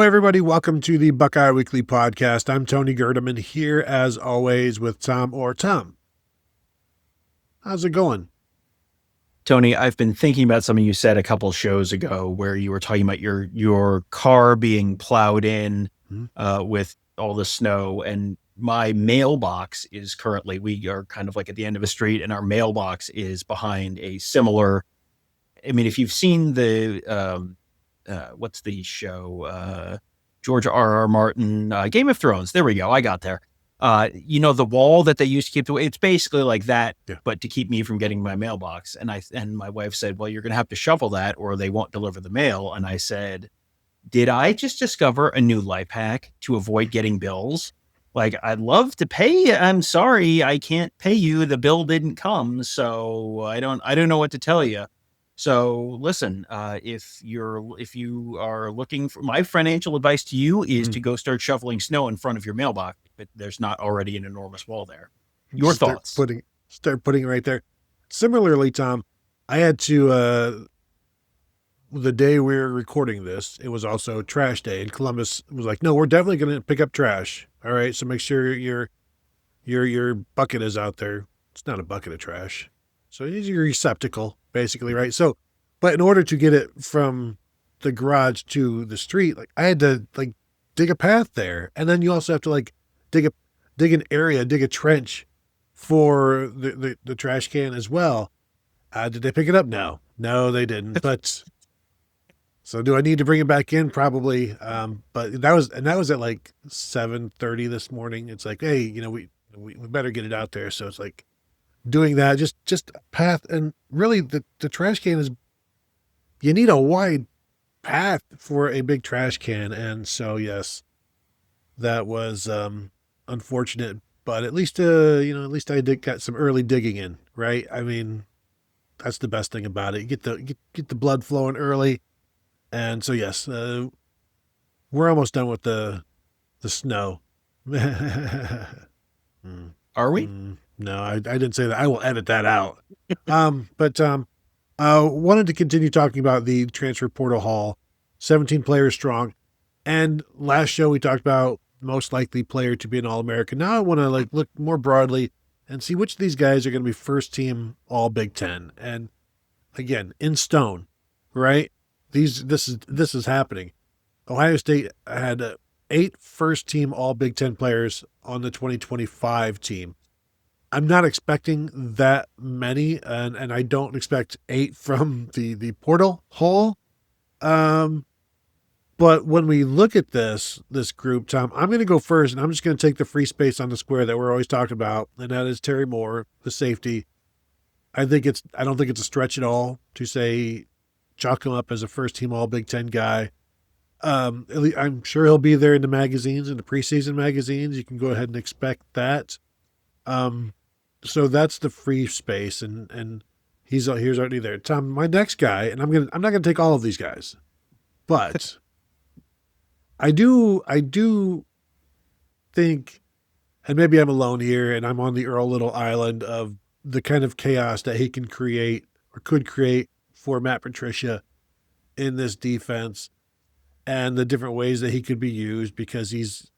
everybody. Welcome to the Buckeye Weekly Podcast. I'm Tony Gerdeman here, as always, with Tom. Tom, how's it going? Tony, I've been thinking about something you said a couple shows ago where you were talking about your car being plowed in with all the snow, and my mailbox is currently, we are kind of like at the end of a street, and our mailbox is behind a similar, I mean, if you've seen the, what's the show? George R.R. Martin, Game of Thrones. There we go. I got there. The wall that they used to keep it's basically like that, but to keep me from getting my mailbox. And my wife said, well, you're going to have to shovel that or they won't deliver the mail. And I said, did I just discover a new life hack to avoid getting bills? Like, I'd love to pay. I'm sorry, I can't pay you. The bill didn't come. So I don't know what to tell you. So listen, if you are looking for, my financial advice to you is to go start shoveling snow in front of your mailbox, but there's not already an enormous wall there. Your thoughts? Start putting it right there. Similarly, Tom, I had to, the day we were recording this, it was also trash day, and Columbus was like, no, we're definitely going to pick up trash. All right. So make sure your bucket is out there. It's not a bucket of trash. So it's your receptacle, basically, right? So, but in order to get it from the garage to the street, like I had to dig a path there, and then you also have to dig a trench for the trash can as well. Did they pick it up? No, they didn't. But so do I need to bring it back in? Probably. But that was at like 7:30 this morning. It's like, hey, we better get it out there. So it's like, doing that, just a path. And really the trash can is, you need a wide path for a big trash can. And so, yes, that was unfortunate, but at least I got some early digging in, right? I mean, that's the best thing about it. You get the blood flowing early. And so, yes, we're almost done with the snow. Are we? No, I didn't say that. I will edit that out. But wanted to continue talking about the transfer portal haul, 17 players strong. And last show we talked about most likely player to be an All-American. Now I want to look more broadly and see which of these guys are going to be first team All Big Ten. And again, in stone, right? This is happening. Ohio State had 8 first team All Big Ten players on the 2025 team. I'm not expecting that many, and I don't expect 8 from the portal haul. But when we look at this group, Tom, I'm going to go first, and I'm just going to take the free space on the square that we're always talking about, and that is Terry Moore, the safety. I don't think it's a stretch at all to say chalk him up as a first team All Big Ten guy. I'm sure he'll be there in the magazines, in the preseason magazines. You can go ahead and expect that. So that's the free space, and he's already there. Tom, my next guy, and I'm not gonna take all of these guys, but I do think, and maybe I'm alone here, and I'm on the Earl Little Island of the kind of chaos that he can create or could create for Matt Patricia in this defense, and the different ways that he could be used, because he's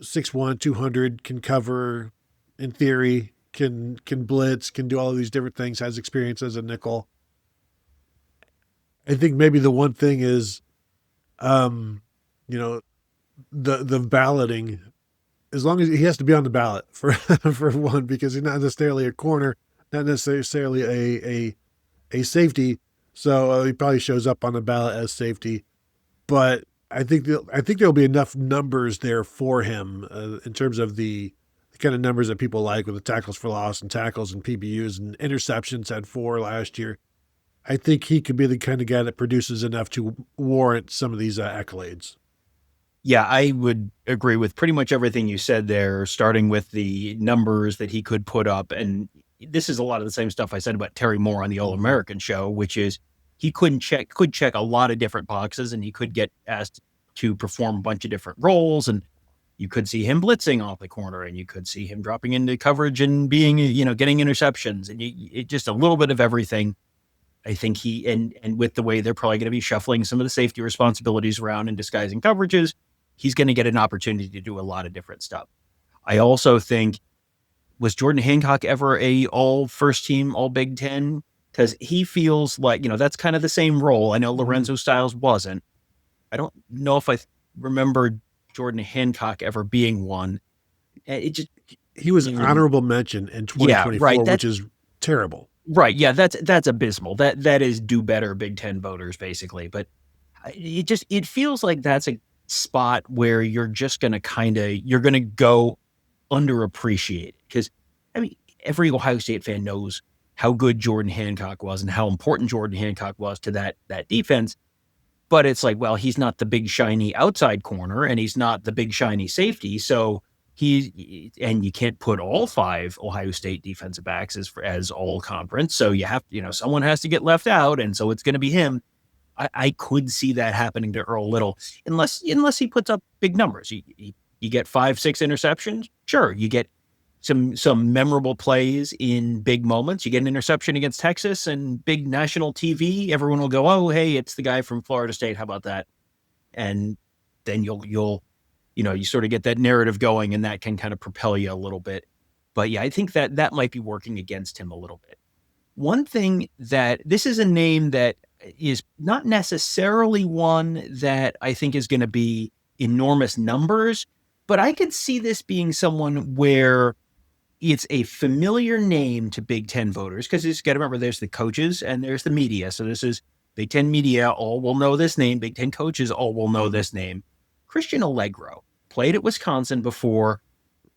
6'1", 200, can cover, in theory, can blitz, can do all of these different things, has experience as a nickel. I think maybe the one thing is, the balloting, as long as he has to be on the ballot for one, because he's not necessarily a corner, not necessarily a safety. So he probably shows up on the ballot as safety, but I think there'll be enough numbers there for him in terms of the kind of numbers that people like, with the tackles for loss and tackles and PBUs and interceptions, had 4 last year. I think he could be the kind of guy that produces enough to warrant some of these accolades. Yeah, I would agree with pretty much everything you said there, starting with the numbers that he could put up. And this is a lot of the same stuff I said about Terry Moore on the All-American show, which is he could check a lot of different boxes, and he could get asked to perform a bunch of different roles. And you could see him blitzing off the corner, and you could see him dropping into coverage and being, getting interceptions, and it just a little bit of everything. I think and with the way they're probably going to be shuffling some of the safety responsibilities around and disguising coverages, he's going to get an opportunity to do a lot of different stuff. I also think, was Jordan Hancock ever a all first team, all Big Ten? Because he feels like, that's kind of the same role. I know Lorenzo Styles wasn't. I don't know if I remember Jordan Hancock ever being one. He was an honorable mention in 2024, which is terrible. Right. Yeah, that's abysmal. That is do better Big Ten voters, basically. But it feels like that's a spot where you're just going to you're going to go underappreciated. Because, every Ohio State fan knows how good Jordan Hancock was and how important Jordan Hancock was to that defense. But it's like, well, he's not the big shiny outside corner and he's not the big shiny safety. So and you can't put all 5 Ohio State defensive backs as all conference. So you have, someone has to get left out. And so it's going to be him. I could see that happening to Earl Little unless he puts up big numbers. You get 5-6 interceptions. Sure. You get some memorable plays in big moments. You get an interception against Texas and big national TV. Everyone will go, oh, hey, it's the guy from Florida State. How about that? And then you sort of get that narrative going, and that can kind of propel you a little bit. But yeah, I think that might be working against him a little bit. One thing that this is a name that is not necessarily one that I think is going to be enormous numbers, but I could see this being someone where it's a familiar name to Big Ten voters, because you got to remember there's the coaches and there's the media. So this is Big Ten media, all will know this name. Big Ten coaches, all will know this name. Christian Allegro played at Wisconsin before.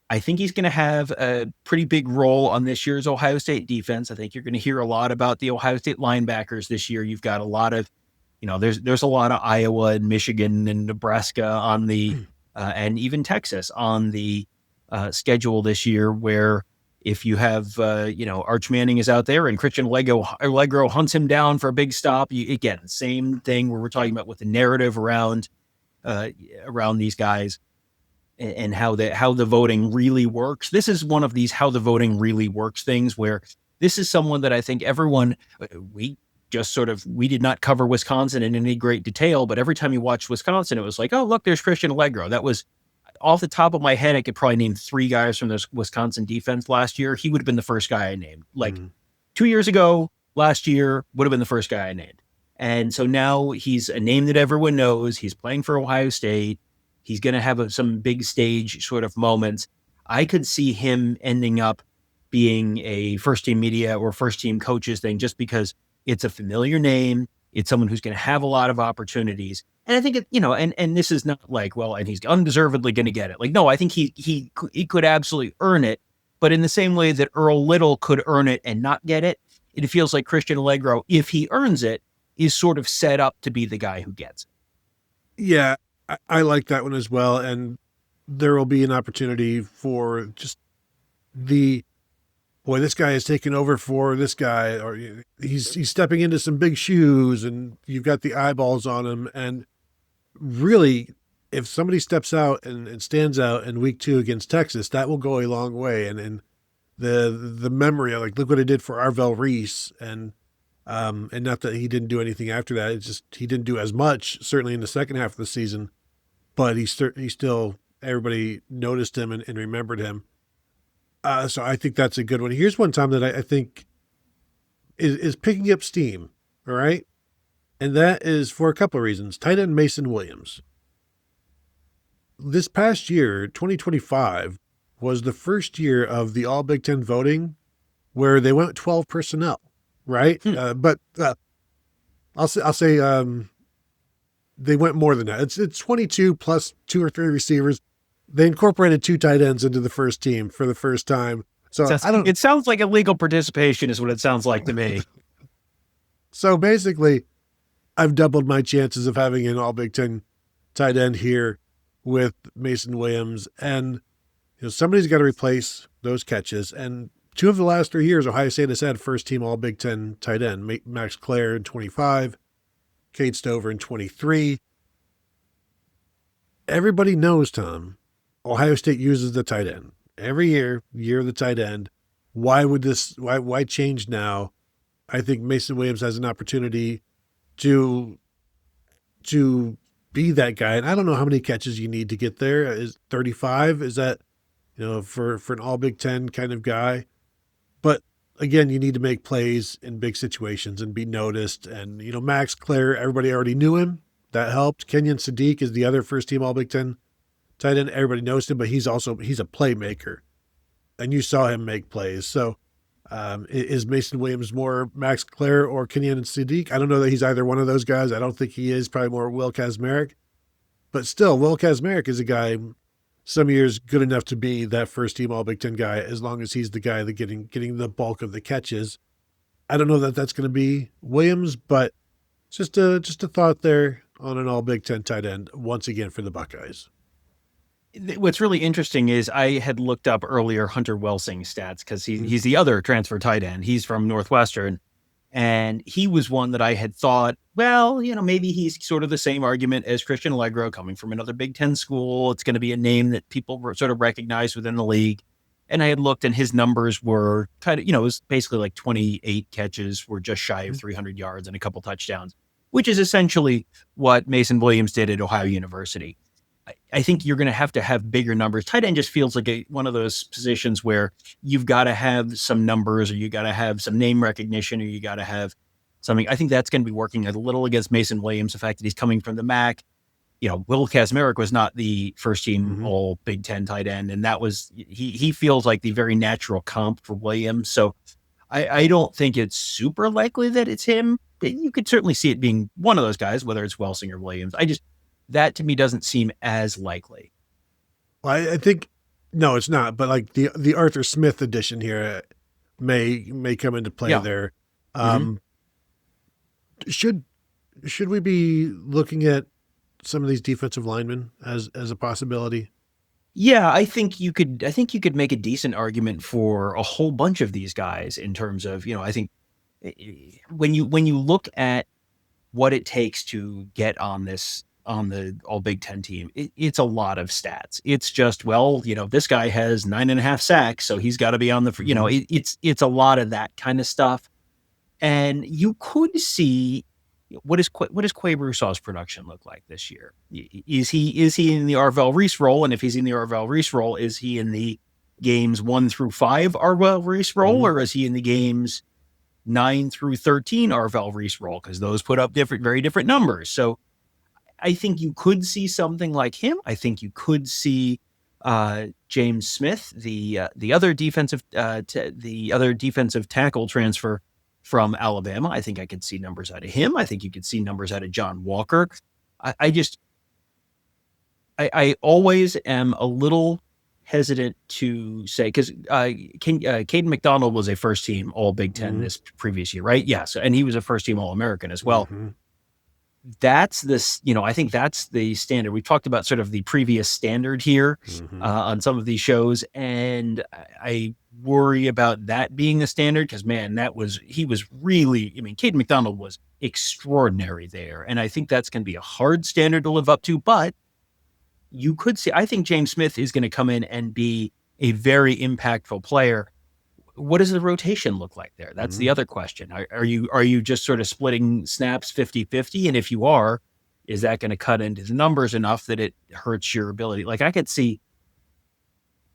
I think he's going to have a pretty big role on this year's Ohio State defense. I think you're going to hear a lot about the Ohio State linebackers this year. You've got a lot of, there's a lot of Iowa and Michigan and Nebraska on the, and even Texas on the schedule this year, where if you have, Arch Manning is out there and Christian Allegro hunts him down for a big stop, again, same thing where we're talking about with the narrative around these guys and how the voting really works. This is one of these how the voting really works things, where this is someone that I think we did not cover Wisconsin in any great detail, but every time you watched Wisconsin, it was like, oh, look, there's Christian Allegro. That was off the top of my head. I could probably name 3 guys from this Wisconsin defense last year. He would have been the first guy I named. 2 years ago, last year, would have been the first guy I named. And so now he's a name that everyone knows. He's playing for Ohio State. He's going to have some big stage sort of moments. I could see him ending up being a first team media or first team coaches thing, just because it's a familiar name. It's someone who's going to have a lot of opportunities. And I think, and this is not like, well, and he's undeservedly going to get it. Like, no, I think he could absolutely earn it. But in the same way that Earl Little could earn it and not get it, it feels like Christian Allegro, if he earns it, is sort of set up to be the guy who gets it. Yeah, I like that one as well. And there will be an opportunity for just this guy is taking over for this guy, or he's stepping into some big shoes, and you've got the eyeballs on him. And really, if somebody steps out and stands out in week 2 against Texas, that will go a long way. And the memory of, like, look what I did for Arvell Reese, and not that he didn't do anything after that. It's just he didn't do as much, certainly in the second half of the season, but he still, everybody noticed him and remembered him. So I think that's a good one. Here's one, Tom, that I think is picking up steam, all right? And that is for a couple of reasons. Tight end Mason Williams. This past year, 2025, was the first year of the All Big Ten voting where they went 12 personnel, right? But I'll say they went more than that. It's 22 plus 2 or 3 receivers. They incorporated 2 tight ends into the first team for the first time. So it sounds like illegal participation is what it sounds like to me. So basically, I've doubled my chances of having an All Big Ten tight end here with Mason Williams. And somebody's got to replace those catches. And 2 of the last 3 years, Ohio State has had first team All Big Ten tight end. Max Clare in 25, Cade Stover in 23. Everybody knows, Tom, Ohio State uses the tight end every year of the tight end. Why change now? I think Mason Williams has an opportunity to be that guy. And I don't know how many catches you need to get there. Is 35? Is that, for an all Big Ten kind of guy? But again, you need to make plays in big situations and be noticed. And, Max Clare, everybody already knew him. That helped. Kenyon Sadiq is the other first team all Big Ten tight end. Everybody knows him, but he's a playmaker. And you saw him make plays. So is Mason Williams more Max Clare or Kenyon Sadiq? I don't know that he's either one of those guys. I don't think he is. Probably more Will Kazmarek. But still, Will Kazmarek is a guy some years good enough to be that first team all Big Ten guy, as long as he's the guy that getting the bulk of the catches. I don't know that that's going to be Williams, but just a thought there on an all Big Ten tight end once again for the Buckeyes. What's really interesting is I had looked up earlier Hunter Welsing's stats because he's the other transfer tight end. He's from Northwestern, and he was one that I had thought, well, maybe he's sort of the same argument as Christian Allegro, coming from another Big Ten school. It's going to be a name that people sort of recognize within the league. And I had looked, and his numbers were kind of, it was basically like 28 catches, were just shy of 300 yards and a couple touchdowns, which is essentially what Mason Williams did at Ohio University. I think you're going to have bigger numbers. Tight end just feels like one of those positions where you've got to have some numbers, or you got to have some name recognition, or you got to have something. I think that's going to be working a little against Mason Williams, the fact that he's coming from the MAC. Will Kazmarek was not the first team all Big Ten tight end, and that was he feels like the very natural comp for Williams. So I don't think it's super likely that it's him. You could certainly see it being one of those guys, whether it's Welsing or Williams. That to me doesn't seem as likely. Well, I think, no, it's not. But like the Arthur Smith edition here may come into play there. Should we be looking at some of these defensive linemen as a possibility? Yeah, I think you could make a decent argument for a whole bunch of these guys in terms of, I think when you look at what it takes to get on the all Big Ten team, it's a lot of stats. It's just, this guy has 9.5 sacks, so he's got to be on the, it's a lot of that kind of stuff. And you could see what does Quay Broussard's production look like this year? Is he in the Arvell Reese role? And if he's in the Arvell Reese role, is he in the games 1 through 5 Arvell Reese role, or is he in the games 9 through 13 Arvell Reese role? Because those put up very different numbers. So I think you could see something like him. I think you could see James Smith, the other defensive tackle transfer from Alabama. I think I could see numbers out of him. I think you could see numbers out of John Walker. I always am a little hesitant to say, because Caden McDonald was a first team all Big Ten this previous year, right? Yeah. So, and he was a first team All American as well. That's this, I think that's the standard. We talked about sort of the previous standard here on some of these shows. And I worry about that being the standard because, man, he was really, Caden McDonald was extraordinary there. And I think that's going to be a hard standard to live up to. But you could see, I think James Smith is going to come in and be a very impactful player. What does the rotation look like there? That's the other question. Are you just sort of splitting snaps 50-50? And if you are, is that going to cut into the numbers enough that it hurts your ability? Like I could see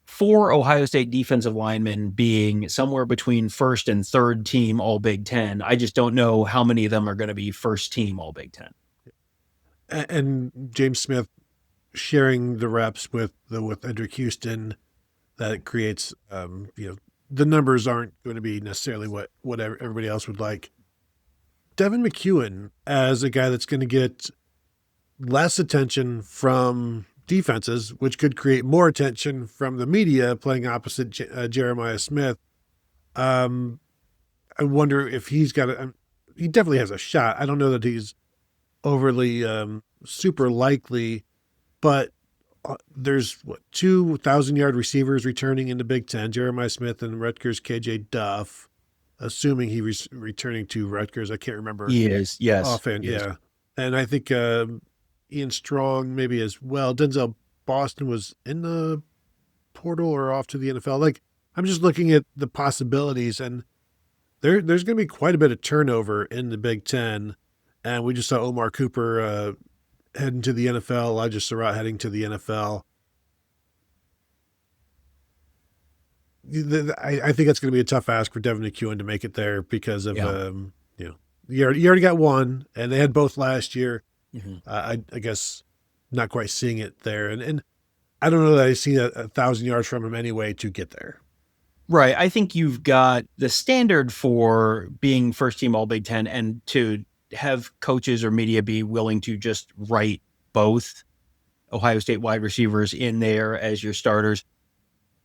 4 Ohio State defensive linemen being somewhere between first and third team all Big Ten. I just don't know how many of them are going to be first team all Big Ten. And James Smith sharing the reps with Edric Houston, that creates, the numbers aren't going to be necessarily what everybody else would like. Devin McEwen as a guy that's going to get less attention from defenses, which could create more attention from the media playing opposite Jeremiah Smith. I wonder if he's got he definitely has a shot. I don't know that he's overly super likely, but there's 2,000-yard receivers returning in the Big Ten, Jeremiah Smith and Rutgers' KJ Duff, assuming he's returning to Rutgers. I can't remember. He is, yes. Offhand, yeah. And I think Ian Strong maybe as well. Denzel Boston was in the portal or off to the NFL. Like, I'm just looking at the possibilities, and there's going to be quite a bit of turnover in the Big Ten. And we just saw Omar Cooper heading to the NFL, Elijah Surratt heading to the NFL. I think that's going to be a tough ask for Devin McEwen to make it there because of, you already got one, and they had both last year. Mm-hmm. I guess not quite seeing it there. And I don't know that I see 1,000 yards from him anyway to get there. Right. I think you've got the standard for being first team all Big Ten, and to have coaches or media be willing to just write both Ohio State wide receivers in there as your starters.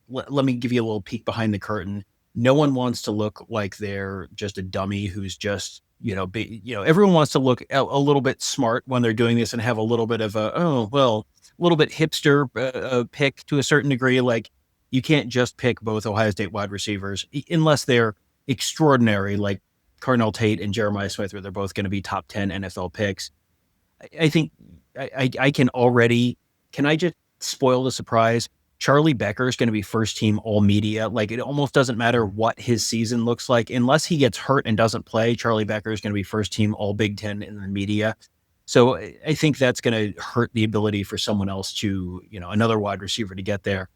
Let me give you a little peek behind the curtain. No one wants to look like they're just a dummy who's just, everyone wants to look a little bit smart when they're doing this and have a little bit of a little bit hipster pick to a certain degree. Like, you can't just pick both Ohio State wide receivers unless they're extraordinary, like Carnell Tate and Jeremiah Smith, where they're both going to be top 10 NFL picks. I think I can I just spoil the surprise? Charlie Becker is going to be first team all media. Like, it almost doesn't matter what his season looks like. Unless he gets hurt and doesn't play, Charlie Becker is going to be first team all Big Ten in the media. So I think that's going to hurt the ability for someone else to, another wide receiver to get there.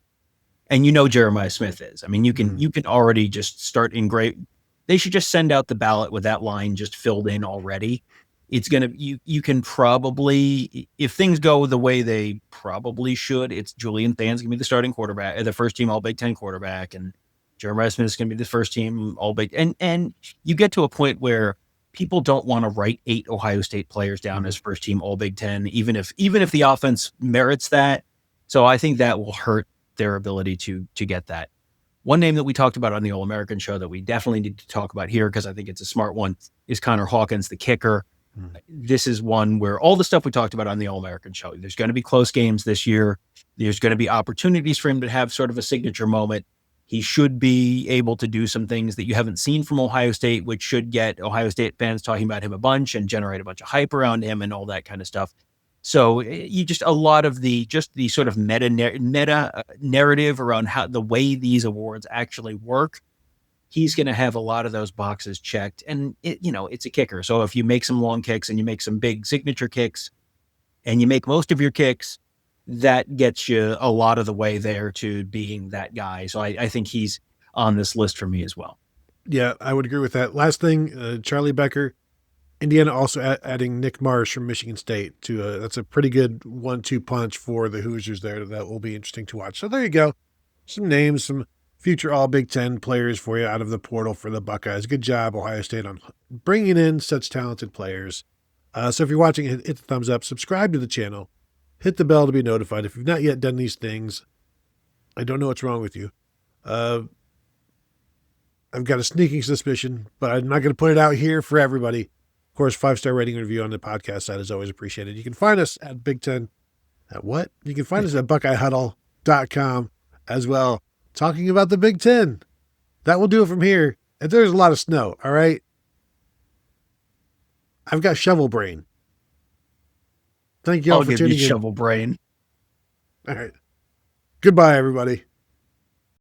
And Jeremiah Smith is. I mean, you can already just start they should just send out the ballot with that line just filled in already. It's going to, you can probably, if things go the way they probably should, it's Julian Than's going to be the starting quarterback, the first team all Big Ten quarterback, and Jeremiah Smith is going to be the first team all Big. And you get to a point where people don't want to write 8 Ohio State players down as first team all Big Ten, even if the offense merits that. So I think that will hurt their ability to get that. One name that we talked about on the All-American show that we definitely need to talk about here, because I think it's a smart one, is Connor Hawkins, the kicker. This is one where all the stuff we talked about on the All-American show, there's going to be close games this year. There's going to be opportunities for him to have sort of a signature moment. He should be able to do some things that you haven't seen from Ohio State, which should get Ohio State fans talking about him a bunch and generate a bunch of hype around him and all that kind of stuff. So you just, a lot of the sort of meta narrative around how the way these awards actually work, he's going to have a lot of those boxes checked. And it's a kicker. So if you make some long kicks and you make some big signature kicks and you make most of your kicks, that gets you a lot of the way there to being that guy. So I think he's on this list for me as well. Yeah, I would agree with that. Last thing, Charlie Becker, Indiana also adding Nick Marsh from Michigan State to that's a pretty good 1-2 punch for the Hoosiers there. That will be interesting to watch. So there you go. Some names, some future all Big Ten players for you out of the portal for the Buckeyes. Good job, Ohio State, on bringing in such talented players. So if you're watching, hit the thumbs up, subscribe to the channel, hit the bell to be notified. If you've not yet done these things, I don't know what's wrong with you. I've got a sneaking suspicion, but I'm not going to put it out here for everybody. Of course, 5-star rating and review on the podcast side is always appreciated. You can find us at Big Ten. At what? You can find us at BuckeyeHuddle.com as well, talking about the Big Ten. That will do it from here. And there's a lot of snow, all right? I've got shovel brain. Thank you all for tuning in. Shovel brain. All right. Goodbye, everybody.